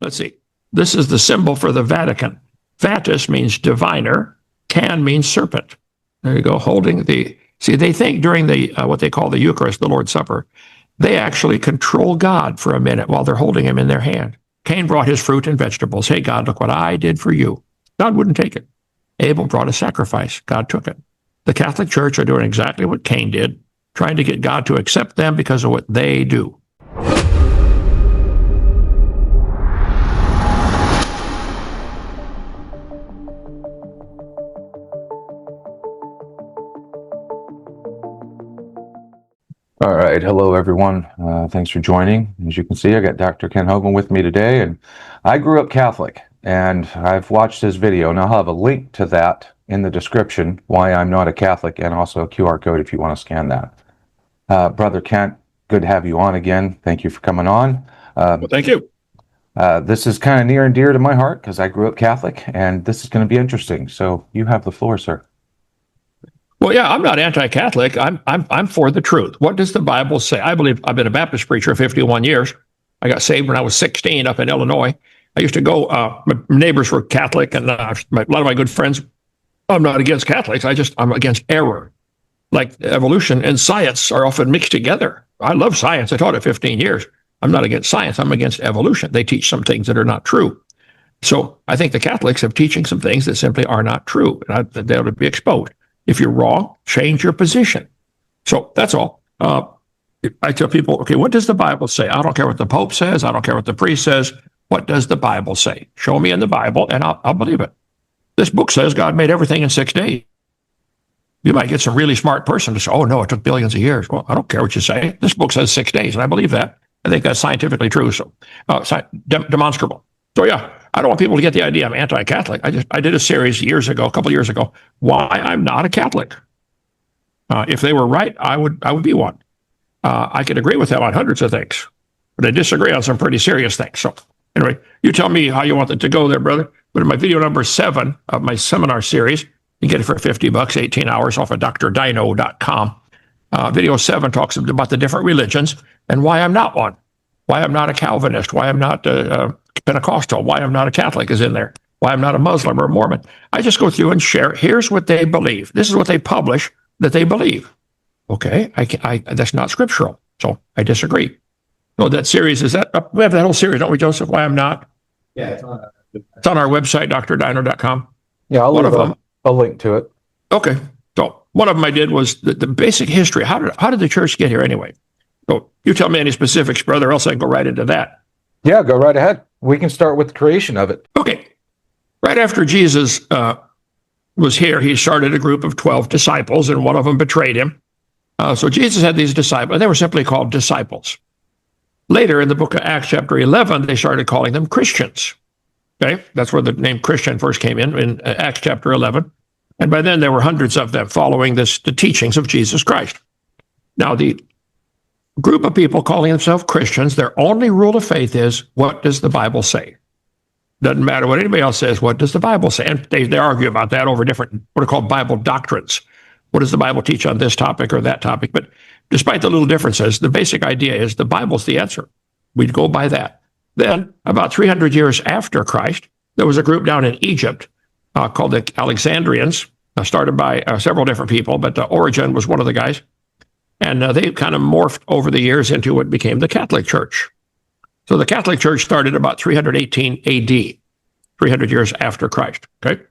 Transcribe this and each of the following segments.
let's see. This is the symbol for the Vatican. Vatus means diviner. Can means serpent. There you go, holding the... See, they think during the what they call the Eucharist, the Lord's Supper, they actually control God for a minute while they're holding him in their hand. Cain brought his fruit and vegetables. Hey, God, look what I did for you. God wouldn't take it. Abel brought a sacrifice. God took it. The Catholic Church are doing exactly what Cain did, trying to get God to accept them because of what they do. All right. Hello, everyone. Thanks for joining. As you can see, I got Dr. Ken Hovind with me today, and I grew up Catholic, and I've watched his video, and I'll have a link to that in the description, why I'm not a Catholic, and also a QR code if you want to scan that. Brother Kent, good to have you on again. Thank you for coming on. Well, thank you. This is kind of near and dear to my heart because I grew up Catholic, and this is going to be interesting. So you have the floor, sir. Well, yeah, I'm not anti-Catholic. I'm for the truth. What does the Bible say? I believe I've been a Baptist preacher 51 years. I got saved when I was 16 up in Illinois. I used to go, my neighbors were Catholic, and a lot of my good friends, I'm not against Catholics. I'm against error. Like evolution and science are often mixed together. I love science. I taught it 15 years. I'm not against science. I'm against evolution. They teach some things that are not true. So I think the Catholics have teaching some things that simply are not true. And they ought to be exposed. If you're wrong, change your position. So that's all. I tell people, okay, what does the Bible say? I don't care what the Pope says. I don't care what the priest says. What does the Bible say? Show me in the Bible, and I'll believe it. This book says God made everything in 6 days. You might get some really smart person to say, oh, no, it took billions of years. Well, I don't care what you say. This book says 6 days, and I believe that. I think that's scientifically true, so demonstrable. So, yeah, I don't want people to get the idea I'm anti-Catholic. I did a series a couple years ago, why I'm not a Catholic. If they were right, I would be one. I could agree with them on hundreds of things, but I disagree on some pretty serious things. So anyway, you tell me how you want it to go there, brother. But in my video number 7 of my seminar series, you get it for $50, 18 hours off of drdino.com. Video 7 talks about the different religions and why I'm not one, why I'm not a Calvinist, why I'm not Pentecostal, why I'm not a Catholic is in there, why I'm not a Muslim or a Mormon. I just go through and share, here's what they believe. This is what they publish that they believe. Okay, that's not scriptural, so I disagree. So that series, we have that whole series, don't we, Joseph, why I'm not? Yeah, it's on our website, drdino.com. Yeah, I'll leave a link to it. Okay, so one of them I did was the basic history. How did the church get here anyway? So you tell me any specifics, brother, else I can go right into that. Yeah, go right ahead. We can start with the creation of it. Okay. Right after Jesus was here, he started a group of 12 disciples, and one of them betrayed him. So Jesus had these disciples, and they were simply called disciples. Later in the book of Acts chapter 11, they started calling them Christians. Okay, that's where the name Christian first came in Acts chapter 11. And by then there were hundreds of them following the teachings of Jesus Christ. Now, the group of people calling themselves Christians, their only rule of faith is, what does the Bible say? Doesn't matter what anybody else says, what does the Bible say? And they argue about that over different, what are called Bible doctrines. What does the Bible teach on this topic or that topic? But despite the little differences, the basic idea is the Bible's the answer. We'd go by that. Then, about 300 years after Christ, there was a group down in Egypt called the Alexandrians, started by several different people, but Origen was one of the guys. And they kind of morphed over the years into what became the Catholic Church. So the Catholic Church started about 318 AD, 300 years after Christ, okay?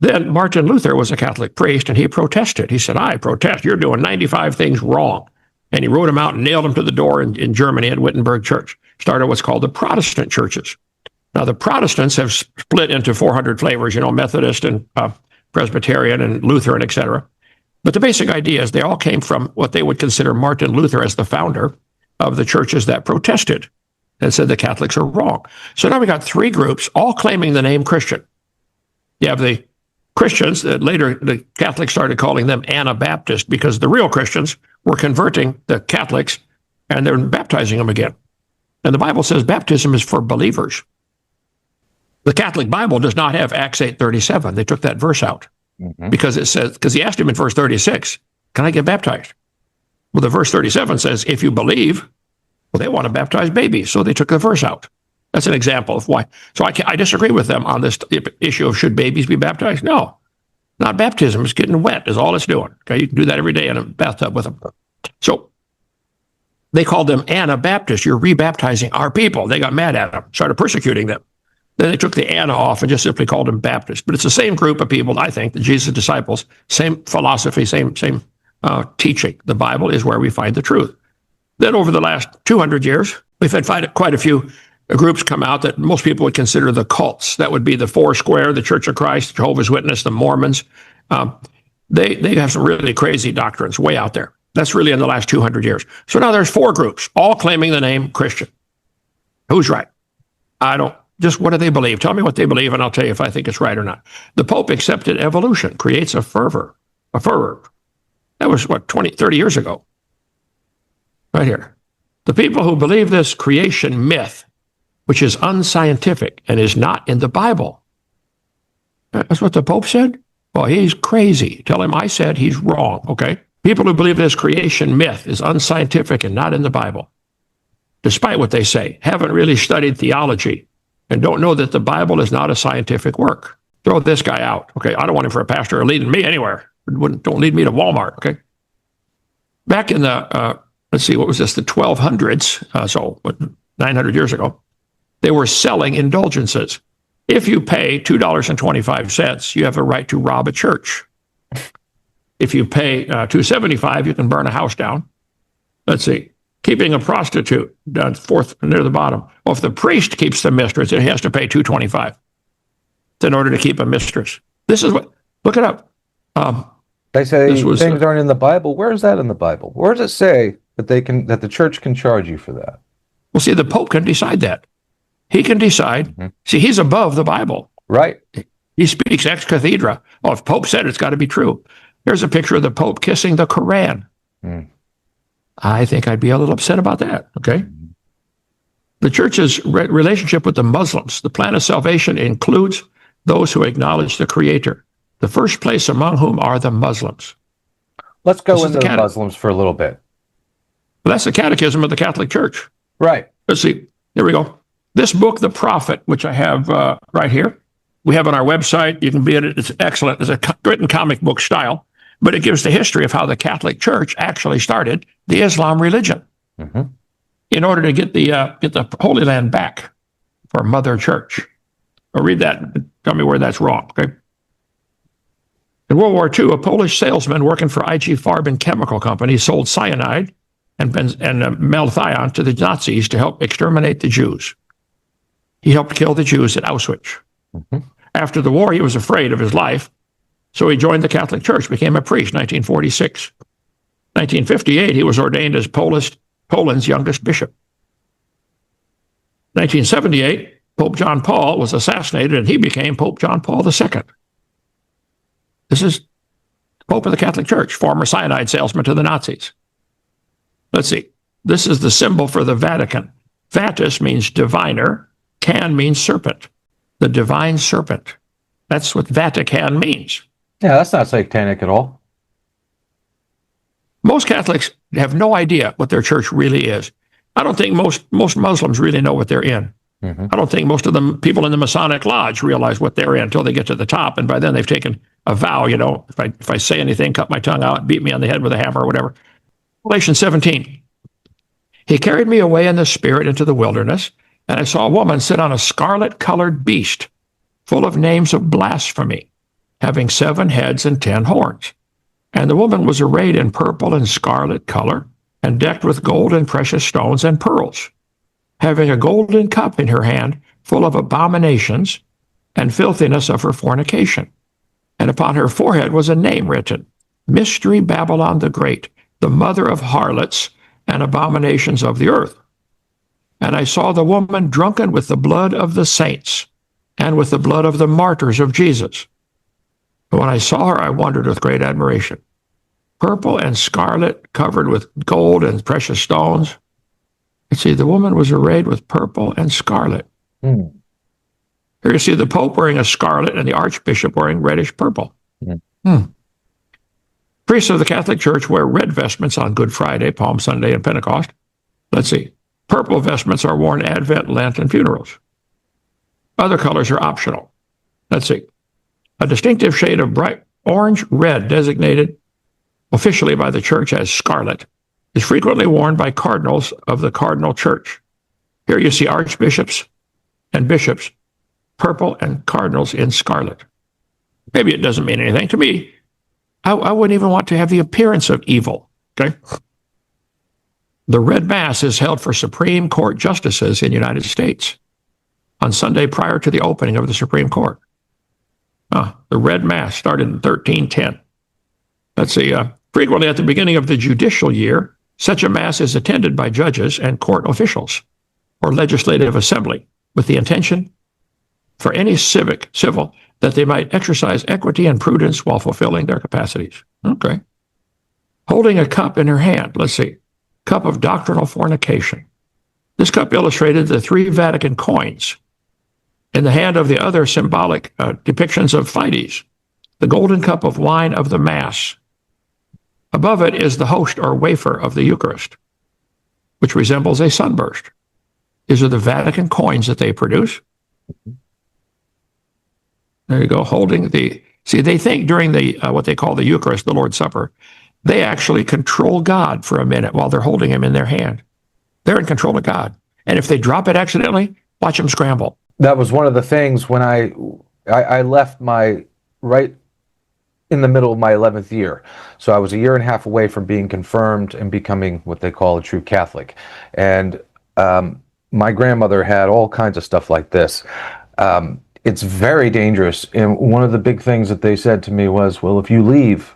Then Martin Luther was a Catholic priest, and he protested. He said, I protest, you're doing 95 things wrong. And he wrote them out and nailed them to the door in Germany at Wittenberg Church. Started what's called the Protestant churches. Now, the Protestants have split into 400 flavors, Methodist and Presbyterian and Lutheran, etc. But the basic idea is they all came from what they would consider Martin Luther as the founder of the churches that protested and said the Catholics are wrong. So now we got 3 groups all claiming the name Christian. You have the Christians that later the Catholics started calling them Anabaptist because the real Christians were converting the Catholics and they're baptizing them again. And the Bible says baptism is for believers. The Catholic Bible does not have Acts 8:37. They took that verse out because it says, because he asked him in verse 36, can I get baptized? Well, the verse 37 says, if you believe, well, they want to baptize babies. So they took the verse out. That's an example of why. So I disagree with them on this issue of should babies be baptized? No, not baptism. It's getting wet is all it's doing. Okay, you can do that every day in a bathtub with them. So they called them Anabaptists. You're rebaptizing our people. They got mad at them, started persecuting them. Then they took the Anna off and just simply called them Baptists. But it's the same group of people, I think, the Jesus disciples, same philosophy, same teaching. The Bible is where we find the truth. Then over the last 200 years, we've had quite a few groups come out that most people would consider the cults. That would be the Foursquare, the Church of Christ, Jehovah's Witness, the Mormons. They have some really crazy doctrines way out there. That's really in the last 200 years. So now there's 4 groups, all claiming the name Christian. Who's right? Just what do they believe? Tell me what they believe, and I'll tell you if I think it's right or not. The Pope accepted evolution, creates a fervor. That was, 30 years ago? Right here. The people who believe this creation myth, which is unscientific and is not in the Bible. That's what the Pope said? Well, he's crazy. Tell him I said he's wrong, okay? People who believe this creation myth is unscientific and not in the Bible, despite what they say, haven't really studied theology and don't know that the Bible is not a scientific work. Throw this guy out, okay? I don't want him for a pastor or leading me anywhere. Don't lead me to Walmart, okay? Back in the, let's see, what was this, the 1200s, so 900 years ago, they were selling indulgences. If you pay $2.25, you have a right to rob a church. If you pay $2.75, you can burn a house down. Let's see. Keeping a prostitute, down fourth near the bottom. Well, if the priest keeps the mistress, he has to pay $2.25 in order to keep a mistress. This is what, look it up. They say things aren't in the Bible. Where is that in the Bible? Where does it say that that the church can charge you for that? Well, see, the Pope can decide that. He can decide. Mm-hmm. See, he's above the Bible. Right. He speaks ex cathedra. Well, if Pope said it's got to be true. Here's a picture of the Pope kissing the Quran. Mm. I think I'd be a little upset about that, okay? The church's relationship with the Muslims, the plan of salvation includes those who acknowledge the Creator, the first place among whom are the Muslims. Let's go into the Muslims for a little bit. Well, that's the catechism of the Catholic Church. Right. Let's see. Here we go. This book, The Prophet, which I have right here, we have on our website. You can be in it. It's excellent. It's a written comic book style, but it gives the history of how the Catholic Church actually started the Islam religion in order to get the Holy Land back for Mother Church. I'll read that and tell me where that's wrong, okay? In World War II, a Polish salesman working for IG Farben Chemical Company sold cyanide and malathion to the Nazis to help exterminate the Jews. He helped kill the Jews at Auschwitz. After the war, he was afraid of his life, so he joined the Catholic Church, became a priest, 1946. 1958, he was ordained as Poland's youngest bishop. 1978, Pope John Paul was assassinated, and he became Pope John Paul II. This is Pope of the Catholic Church, former cyanide salesman to the Nazis. Let's see. This is the symbol for the Vatican. Vatus means diviner. Can means serpent. The divine serpent. That's what Vatican means. Yeah, that's not satanic at all. Most Catholics have no idea what their church really is. I don't think most Muslims really know what they're in. I don't think most of the people in the Masonic Lodge realize what they're in until they get to the top, and by then they've taken a vow, you know, if I say anything, cut my tongue out, beat me on the head with a hammer or whatever. Revelation 17. He carried me away in the spirit into the wilderness, and I saw a woman sit on a scarlet-colored beast, full of names of blasphemy, having 7 heads and 10 horns. And the woman was arrayed in purple and scarlet color, and decked with gold and precious stones and pearls, having a golden cup in her hand, full of abominations and filthiness of her fornication. And upon her forehead was a name written, Mystery Babylon the Great, the mother of harlots and abominations of the earth. And I saw the woman drunken with the blood of the saints and with the blood of the martyrs of Jesus. But when I saw her, I wondered with great admiration. Purple and scarlet, covered with gold and precious stones. You see, the woman was arrayed with purple and scarlet. Here you see the Pope wearing a scarlet and the Archbishop wearing reddish purple. Priests of the Catholic Church wear red vestments on Good Friday, Palm Sunday, and Pentecost. Let's see. Purple vestments are worn Advent, Lent, and funerals. Other colors are optional. Let's see. A distinctive shade of bright orange red, designated officially by the church as scarlet, is frequently worn by cardinals of the cardinal church. Here you see archbishops and bishops, purple, and cardinals in scarlet. Maybe it doesn't mean anything. To me, I wouldn't even want to have the appearance of evil. Okay. The red mass is held for Supreme Court justices in the United States on Sunday prior to the opening of the Supreme Court. The red mass started in 1310. Let's see. Frequently at the beginning of the judicial year, such a mass is attended by judges and court officials or legislative assembly with the intention for any civil, that they might exercise equity and prudence while fulfilling their capacities. Okay. Holding a cup in her hand. Let's see. Cup of doctrinal fornication. This cup illustrated the 3 Vatican coins in the hand of the other symbolic depictions of Fides, the golden cup of wine of the Mass. Above it is the host or wafer of the Eucharist, which resembles a sunburst. These are the Vatican coins that they produce. There you go, holding the... See, they think during the what they call the Eucharist, the Lord's Supper, they actually control God for a minute while they're holding him in their hand. They're in control of God. And if they drop it accidentally, watch them scramble. That was one of the things when I left right in the middle of my 11th year. So I was a year and a half away from being confirmed and becoming what they call a true Catholic. And my grandmother had all kinds of stuff like this. It's very dangerous. And one of the big things that they said to me was, well, if you leave,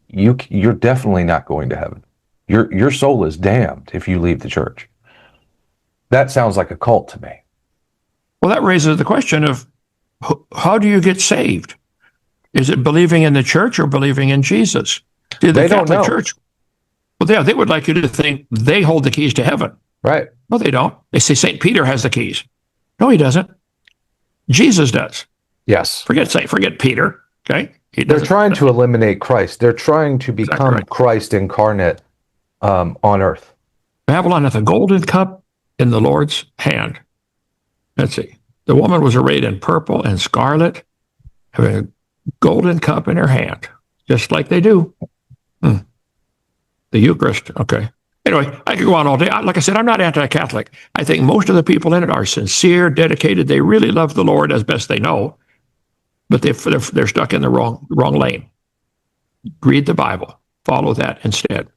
you're definitely not going to heaven. Your soul is damned if you leave the church. That sounds like a cult to me. Well, that raises the question of how do you get saved? Is it believing in the church or believing in Jesus? They don't know. Church, well, they would like you to think they hold the keys to heaven. Right. No, they don't. They say St. Peter has the keys. No, he doesn't. Jesus does. Yes. Forget Peter. Okay. They're trying to eliminate Christ. They're trying to become Christ incarnate on earth. Babylon hath a golden cup in the Lord's hand. Let's see. The woman was arrayed in purple and scarlet, having a golden cup in her hand, just like they do. The Eucharist. Okay. Anyway, I could go on all day. Like I said, I'm not anti-Catholic. I think most of the people in it are sincere, dedicated. They really love the Lord as best they know, but they're stuck in the wrong lane. Read the Bible. Follow that instead.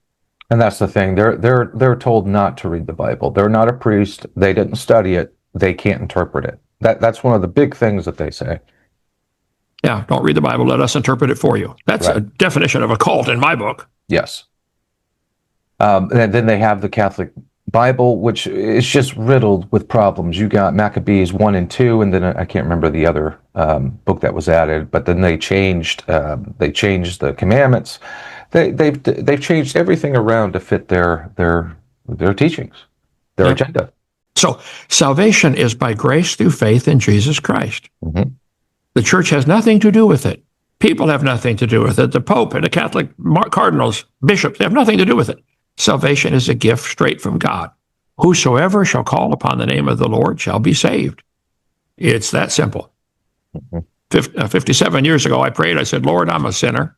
And that's the thing. They're told not to read the Bible. They're not a priest. They didn't study it. They can't interpret it. That's one of the big things that they say. Yeah, don't read the Bible. Let us interpret it for you. That's a definition of a cult in my book. Yes. And then they have the Catholic Bible, which is just riddled with problems. You got Maccabees 1 and 2, and then I can't remember the other book that was added. But then they changed the commandments. They've changed everything around to fit their teachings, their agenda. So salvation is by grace through faith in Jesus Christ. Mm-hmm. The church has nothing to do with it. People have nothing to do with it. The Pope and the Catholic cardinals, bishops, they have nothing to do with it. Salvation is a gift straight from God. Whosoever shall call upon the name of the Lord shall be saved. It's that simple. Mm-hmm. 57 years ago, I prayed. I said, Lord, I'm a sinner.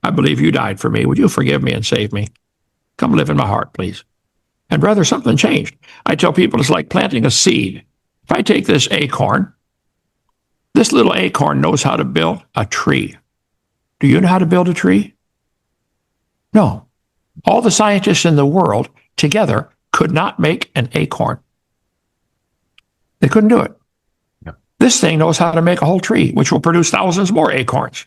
I believe you died for me. Would you forgive me and save me? Come live in my heart, please. And brother, something changed. I tell people it's like planting a seed. If I take this acorn, this little acorn knows how to build a tree. Do you know how to build a tree? No. All the scientists in the world together could not make an acorn. They couldn't do it. Yeah. This thing knows how to make a whole tree, which will produce thousands more acorns.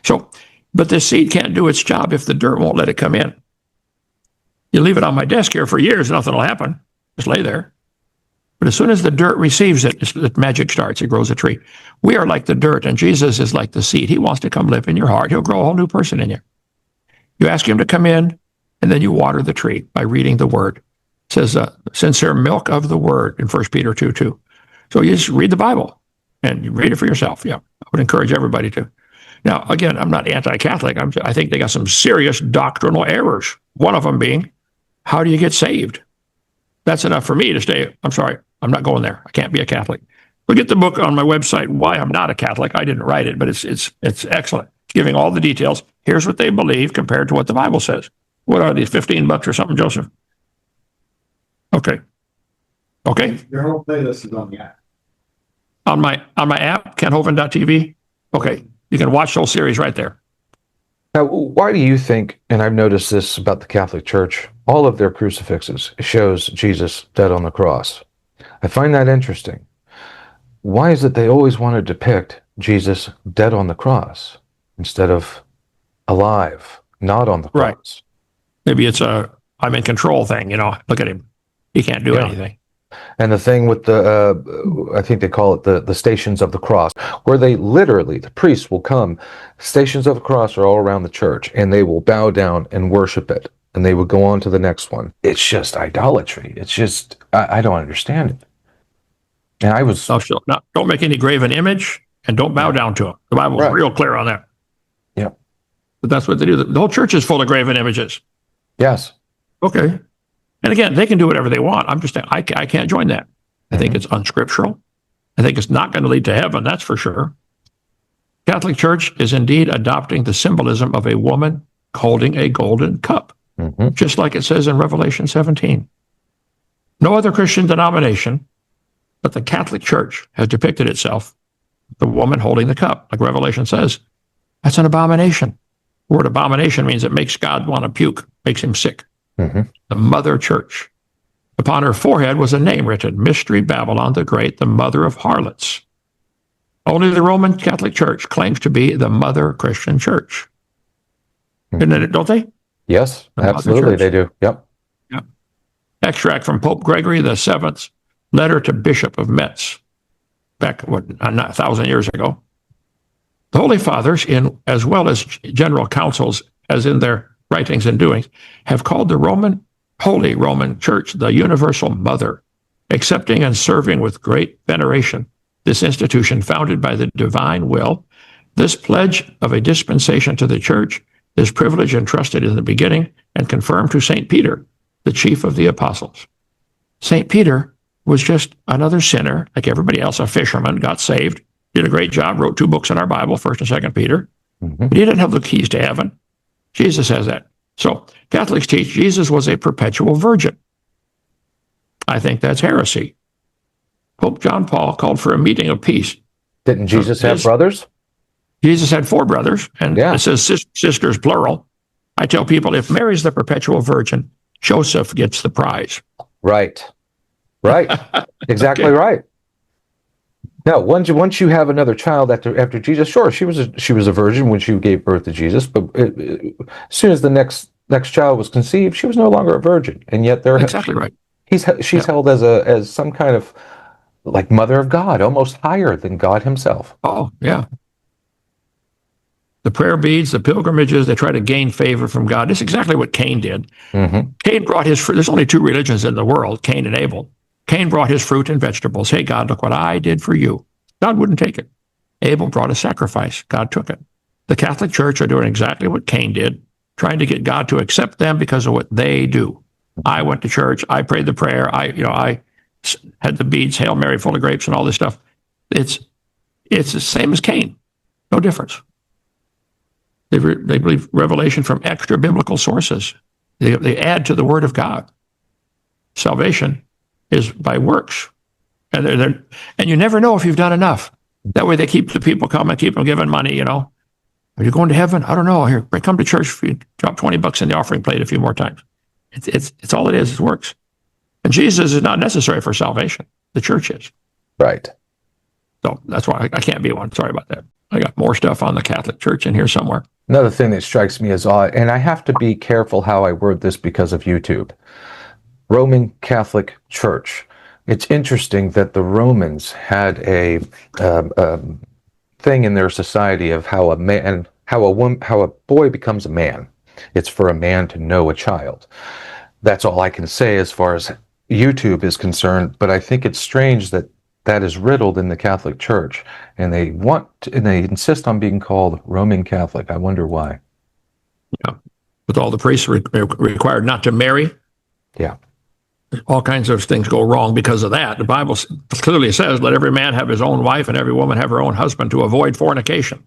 So, but this seed can't do its job if the dirt won't let it come in. You leave it on my desk here for years, nothing will happen. Just lay there. But as soon as the dirt receives it, the magic starts. It grows a tree. We are like the dirt, and Jesus is like the seed. He wants to come live in your heart. He'll grow a whole new person in you. You ask him to come in, and then you water the tree by reading the word. It says, sincere milk of the word in 1 Peter 2:2. So you just read the Bible, and you read it for yourself. Yeah, I would encourage everybody to. Now, again, I'm not anti-Catholic. I think they got some serious doctrinal errors. One of them being, how do you get saved? That's enough for me to stay. I'm sorry, I'm not going there. I can't be a Catholic. We'll get the book on my website, Why I'm Not a Catholic. I didn't write it, but it's excellent. It's giving all the details. Here's what they believe compared to what the Bible says. What are these, $15 or something, Joseph? Okay. Okay. Your whole playlist is on the app. On my app, kenhovind.tv. Okay. You can watch the whole series right there. Now, why do you think, and I've noticed this about the Catholic Church, all of their crucifixes shows Jesus dead on the cross? I find that interesting. Why is it they always want to depict Jesus dead on the cross instead of alive, not on the cross? Right. Maybe it's a I'm in control thing, Look at him. He can't do anything. And the thing with the, I think they call it the Stations of the Cross, where they literally, the priests will come, Stations of the Cross are all around the church, and they will bow down and worship it, and they would go on to the next one. It's just idolatry. It's just, I don't understand it. And I was... No, don't make any graven image, and don't bow down to him. The Bible's real clear on that. Yeah. But that's what they do. The whole church is full of graven images. Yes. Okay. And again, they can do whatever they want. I'm just saying, I can't join that. I think it's unscriptural. I think it's not going to lead to heaven, that's for sure. Catholic Church is indeed adopting the symbolism of a woman holding a golden cup, just like it says in Revelation 17. No other Christian denomination but the Catholic Church has depicted itself, the woman holding the cup, like Revelation says. That's an abomination. The word abomination means it makes God want to puke, makes him sick. The Mother Church. Upon her forehead was a name written, Mystery Babylon the Great, the mother of harlots. Only the Roman Catholic Church claims to be the Mother Christian Church. Isn't it, don't they? Yes, absolutely they do. Yep. Extract from Pope Gregory VII's letter to Bishop of Metz, back 1,000 years ago. The Holy Fathers, as well as general councils, as in their writings and doings, have called the Holy Roman Church the Universal Mother, accepting and serving with great veneration this institution founded by the divine will. This pledge of a dispensation to the Church is privilege entrusted in the beginning and confirmed to St. Peter, the chief of the apostles. St. Peter was just another sinner, like everybody else, a fisherman, got saved, did a great job, wrote 2 books in our Bible, 1st and 2nd Peter. But he didn't have the keys to heaven. Jesus has that. So Catholics teach Jesus was a perpetual virgin. I think that's heresy. Pope John Paul called for a meeting of peace. Didn't Jesus have brothers? Jesus had 4 brothers, and it says sisters, plural. I tell people, if Mary's the perpetual virgin, Joseph gets the prize. Right. Exactly right. Now, once you have another child after Jesus, sure, she was a virgin when she gave birth to Jesus, but as soon as the next child was conceived, she was no longer a virgin, and yet exactly right. She's held as some kind of like mother of God, almost higher than God himself. Oh yeah. The prayer beads, the pilgrimages, they try to gain favor from God. It's exactly what Cain did. Cain brought his fruit. There's only 2 religions in the world, Cain and Abel. Cain brought his fruit and vegetables. Hey, God, look what I did for you. God wouldn't take it. Abel brought a sacrifice. God took it. The Catholic Church are doing exactly what Cain did, trying to get God to accept them because of what they do. I went to church. I prayed the prayer. I had the beads, Hail Mary, full of grapes, and all this stuff. It's the same as Cain. No difference. They believe revelation from extra biblical sources. They add to the Word of God. Salvation is by works, and you never know if you've done enough. That way, they keep the people coming, keep them giving money. Are you going to heaven? I don't know. Here, come to church. If you drop $20 in the offering plate a few more times. It's all it is. It works. And Jesus is not necessary for salvation. The church is. Right. So that's why I can't be one. Sorry about that. I got more stuff on the Catholic Church in here somewhere. Another thing that strikes me as odd, and I have to be careful how I word this because of YouTube. Roman Catholic Church. It's interesting that the Romans had a thing in their society of how a boy becomes a man. It's for a man to know a child. That's all I can say as far as YouTube is concerned. But I think it's strange that is riddled in the Catholic Church, and they insist on being called Roman Catholic. I wonder why. Yeah, with all the priests required not to marry. Yeah. all kinds of things go wrong because of that. The Bible clearly says, let every man have his own wife and every woman have her own husband to avoid fornication.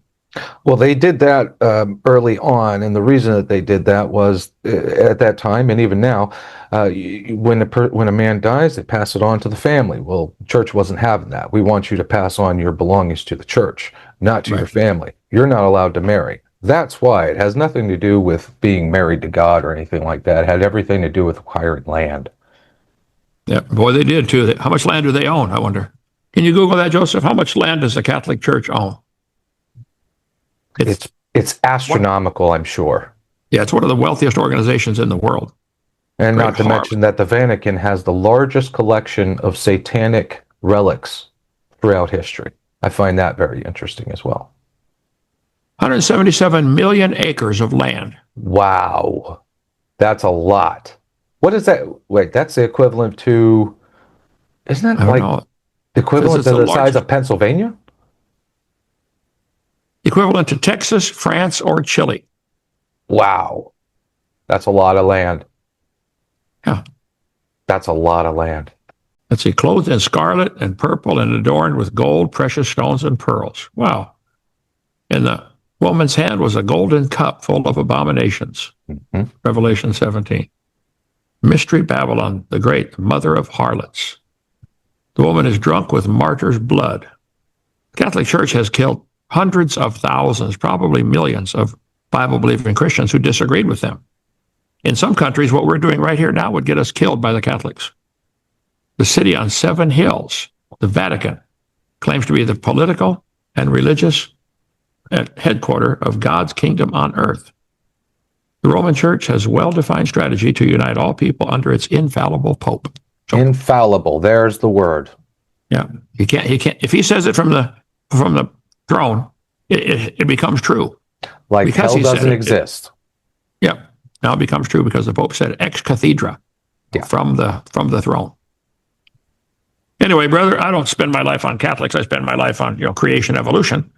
Well, they did that early on, and the reason that they did that was at that time, and even now, when a man dies, they pass it on to the family. Well, the church wasn't having that. We want you to pass on your belongings to the church, not to your family. You're not allowed to marry. That's why. It has nothing to do with being married to God or anything like that. It had everything to do with acquiring land. Yeah, boy, they did too. How much land do they own, I wonder? Can you Google that, Joseph? How much land does the Catholic Church own? It's astronomical, I'm sure. Yeah, it's one of the wealthiest organizations in the world. And not to mention that the Vatican has the largest collection of satanic relics throughout history. I find that very interesting as well. 177 million acres of land. Wow. That's a lot. What is that? Wait, that's the equivalent to, isn't that like the equivalent to the size of Pennsylvania? Equivalent to Texas, France, or Chile. Wow. That's a lot of land. Yeah. That's a lot of land. Let's see, clothed in scarlet and purple and adorned with gold, precious stones, and pearls. Wow. In the woman's hand was a golden cup full of abominations. Mm-hmm. Revelation 17. Mystery Babylon, the great mother of harlots. The woman is drunk with martyrs' blood. The Catholic Church has killed hundreds of thousands, probably millions of Bible-believing Christians who disagreed with them. In some countries, what we're doing right here now would get us killed by the Catholics. The city on 7 hills, the Vatican, claims to be the political and religious headquarters of God's kingdom on earth. The Roman Church has a well-defined strategy to unite all people under its infallible Pope. So, infallible, there's the word. Yeah, he can't. If he says it from the throne, it becomes true. Like because hell doesn't exist. Yeah, now it becomes true because the Pope said ex cathedra, from the throne. Anyway, brother, I don't spend my life on Catholics. I spend my life on creation, evolution,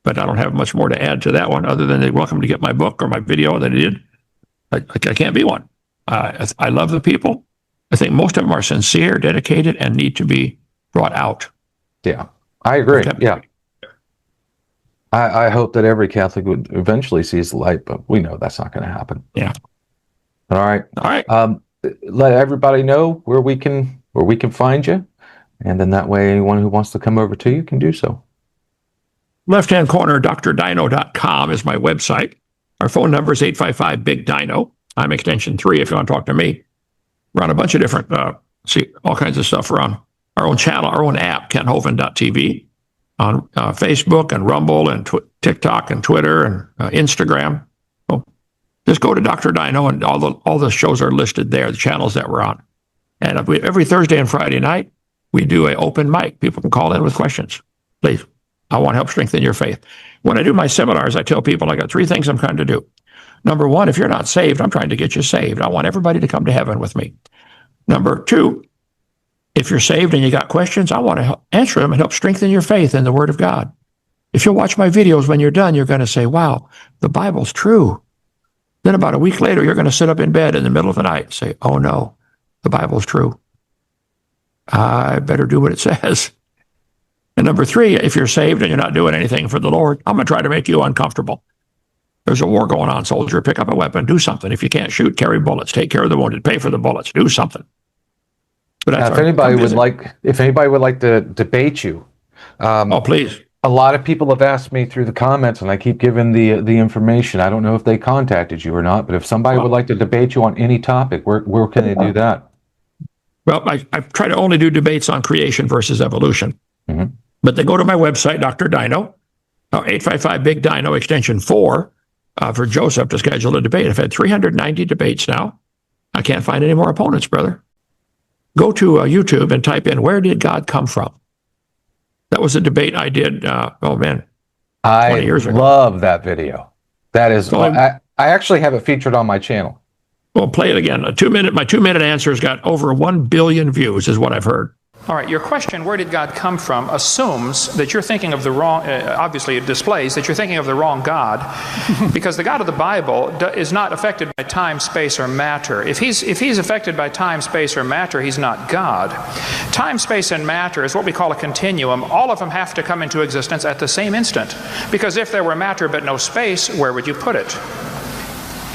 but I don't have much more to add to that one other than they're welcome to get my book or my video that I did. I can't be one. I love the people. I think most of them are sincere, dedicated, and need to be brought out. Yeah, I agree. Yeah. I hope that every Catholic would eventually sees the light, but we know that's not going to happen. Yeah. All right. All right. Let everybody know where we can find you, and then that way anyone who wants to come over to you can do so. Left-hand corner, drdino.com is my website. Our phone number is 855-BIG-DINO. I'm extension 3 if you want to talk to me. We're on a bunch of different, all kinds of stuff. We're on our own channel, our own app, KenHovind.tv, on Facebook and Rumble and TikTok and Twitter and Instagram. So just go to Dr. Dino and all the shows are listed there, the channels that we're on. And every Thursday and Friday night, we do an open mic. People can call in with questions. Please, I want to help strengthen your faith. When I do my seminars, I tell people I got 3 things I'm trying to do. Number 1, if you're not saved, I'm trying to get you saved. I want everybody to come to heaven with me. Number 2, if you're saved and you got questions, I want to help answer them and help strengthen your faith in the Word of God. If you'll watch my videos when you're done, you're going to say, wow, the Bible's true. Then about a week later, you're going to sit up in bed in the middle of the night and say, oh no, the Bible's true. I better do what it says. And number 3, if you're saved and you're not doing anything for the Lord, I'm going to try to make you uncomfortable. There's a war going on, soldier. Pick up a weapon. Do something. If you can't shoot, carry bullets. Take care of the wounded. Pay for the bullets. Do something. But if anybody would like to debate you, please. A lot of people have asked me through the comments, and I keep giving the information. I don't know if they contacted you or not, but if somebody would like to debate you on any topic, where can they do that? Well, I try to only do debates on creation versus evolution. Mm-hmm. But they go to my website, Dr. Dino, 855-BIG-DINO, extension 4, for Joseph to schedule a debate. I've had 390 debates now. I can't find any more opponents, brother. Go to YouTube and type in, where did God come from? That was a debate I did, 20 years ago. I love that video. That is, so I actually have it featured on my channel. Well, play it again. My 2-minute answer's got over 1 billion views, is what I've heard. All right, your question, where did God come from, assumes that you're thinking of the wrong, obviously it displays that you're thinking of the wrong God, because the God of the Bible is not affected by time, space, or matter. If he's affected by time, space, or matter, he's not God. Time, space, and matter is what we call a continuum. All of them have to come into existence at the same instant, because if there were matter but no space, where would you put it?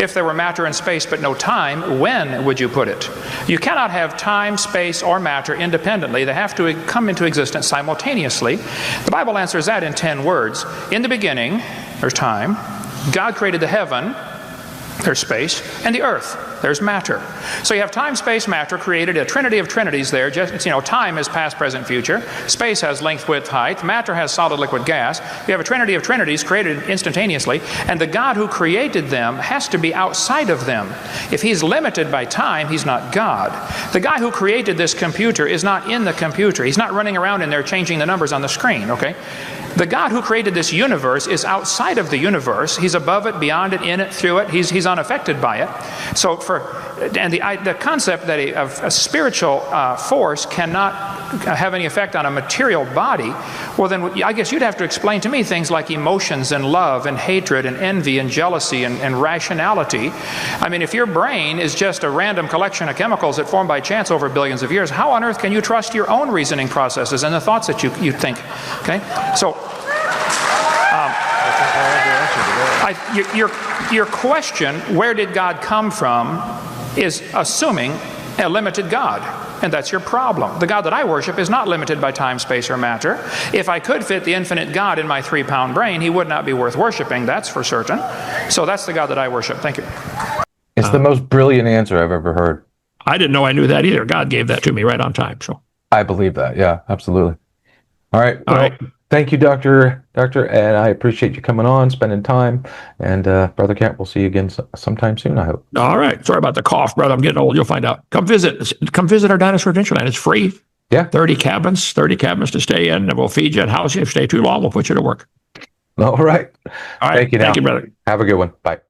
If there were matter and space but no time, when would you put it? You cannot have time, space, or matter independently. They have to come into existence simultaneously. The Bible answers that in 10 words. In the beginning, there's time. God created the heaven, there's space, and the earth, there's matter. So you have time, space, matter created, a trinity of trinities there. Just, time is past, present, future. Space has length, width, height. Matter has solid, liquid, gas. You have a trinity of trinities created instantaneously, and the God who created them has to be outside of them. If he's limited by time, he's not God. The guy who created this computer is not in the computer. He's not running around in there changing the numbers on the screen, okay? The God who created this universe is outside of the universe. He's above it, beyond it, in it, through it. He's unaffected by it. So the concept that a spiritual force cannot have any effect on a material body, well then I guess you'd have to explain to me things like emotions and love and hatred and envy and jealousy and rationality. I mean, if your brain is just a random collection of chemicals that formed by chance over billions of years, how on earth can you trust your own reasoning processes and the thoughts that you think? Okay, so your question, where did God come from, is assuming a limited God. And that's your problem. The God that I worship is not limited by time, space, or matter. If I could fit the infinite God in my 3-pound brain, he would not be worth worshiping, that's for certain. So that's the God that I worship. Thank you. It's the most brilliant answer I've ever heard. I didn't know I knew that either. God gave that to me right on time. So I believe that. Yeah, absolutely. All right. All right. Thank you, Doctor, and I appreciate you coming on, spending time. And Brother Kent, we'll see you again sometime soon, I hope. All right. Sorry about the cough, brother. I'm getting old. You'll find out. Come visit our Dinosaur Adventureland. It's free. Yeah. 30 cabins to stay in, and we'll feed you and house you. If you stay too long, we'll put you to work. All right. All right. Thank you, Thank you, brother. Have a good one. Bye.